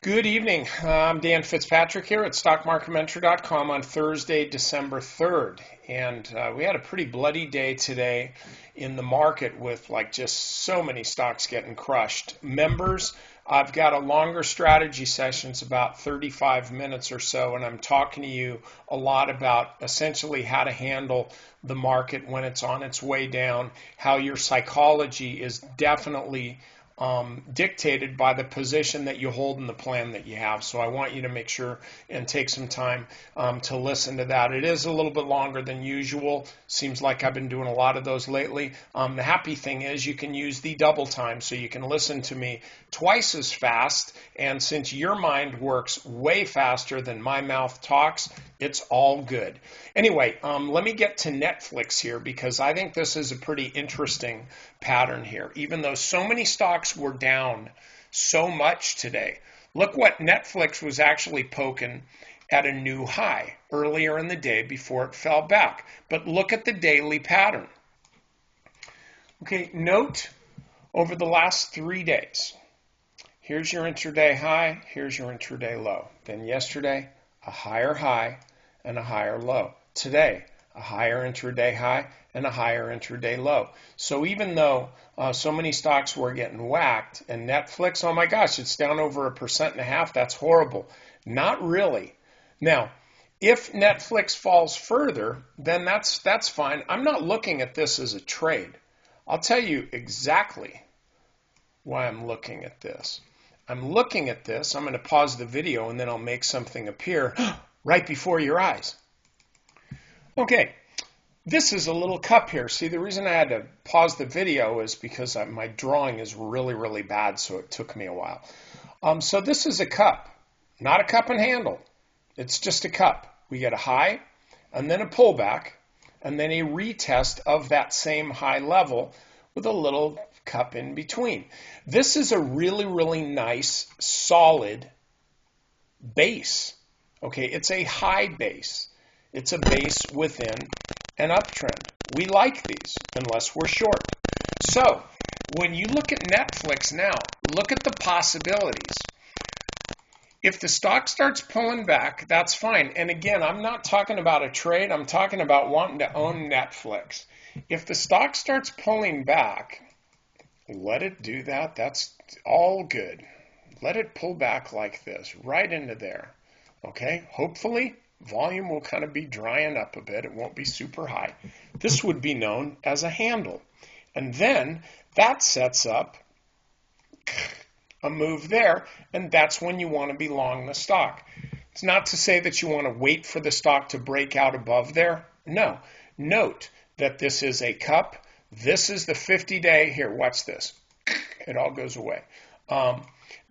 Good evening. I'm Dan Fitzpatrick here at StockMarketMentor.com on Thursday, December 3rd. And we had a pretty bloody day today in the market with just so many stocks getting crushed. Members, I've got a longer strategy session. It's about 35 minutes or so, and I'm talking to you a lot about essentially how to handle the market when it's on its way down, how your psychology is definitely dictated by the position that you hold in the plan that you have. So I want you to make sure and take some time to listen to that. It is a little bit longer than usual. Seems like I've been doing a lot of those lately. The happy thing is you can use the double time, so you can listen to me twice as fast. And since your mind works way faster than my mouth talks, it's all good. Anyway, let me get to Netflix here because I think this is a pretty interesting pattern here. Even though so many stocks were down so much today, look what Netflix was actually poking at a new high earlier in the day before it fell back. But look at the daily pattern. Okay, note over the last 3 days, here's your intraday high, here's your intraday low. Then yesterday, a higher high and a higher low. Today, a higher intraday high and a higher intraday low. So even though so many stocks were getting whacked, and Netflix, oh my gosh, it's down over 1.5%, that's horrible. Not really. Now, if Netflix falls further, then that's fine. I'm not looking at this as a trade. I'll tell you exactly why I'm looking at this. I'm looking at this. I'm going to pause the video and then I'll make something appear right before your eyes. Okay, this is a little cup here. See, the reason I had to pause the video is because my drawing is really, really bad, so it took me a while. So this is a cup, not a cup and handle. It's just a cup. We get a high, and then a pullback, and then a retest of that same high level with a little cup in between. This is a really, really nice, solid base. Okay, it's a high base. It's a base within an uptrend. We like these unless we're short. So when you look at Netflix now, look at the possibilities. If the stock starts pulling back, that's fine. And again, I'm not talking about a trade. I'm talking about wanting to own Netflix. If the stock starts pulling back, let it do that. That's all good. Let it pull back like this, right into there. Okay, hopefully volume will kind of be drying up a bit. It won't be super high. This would be known as a handle. And then that sets up a move there, and that's when you want to be long the stock. It's not to say that you want to wait for the stock to break out above there. No. Note that this is a cup. This is the 50-day. Here, watch this. It all goes away.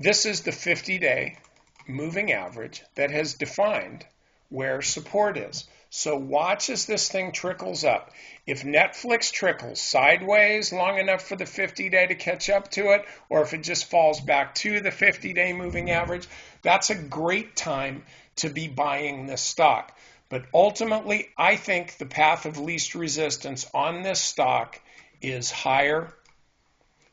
This is the 50-day moving average that has defined where support is. So watch as this thing trickles up. If Netflix trickles sideways long enough for the 50-day to catch up to it, or if it just falls back to the 50-day moving average, that's a great time to be buying this stock. But ultimately, I think the path of least resistance on this stock is higher.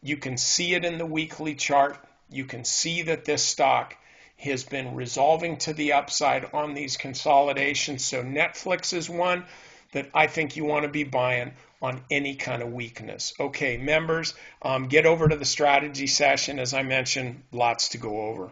You can see it in the weekly chart. You can see that this stock has been resolving to the upside on these consolidations. So Netflix is one that I think you want to be buying on any kind of weakness. Okay, members, get over to the strategy session. As I mentioned, lots to go over.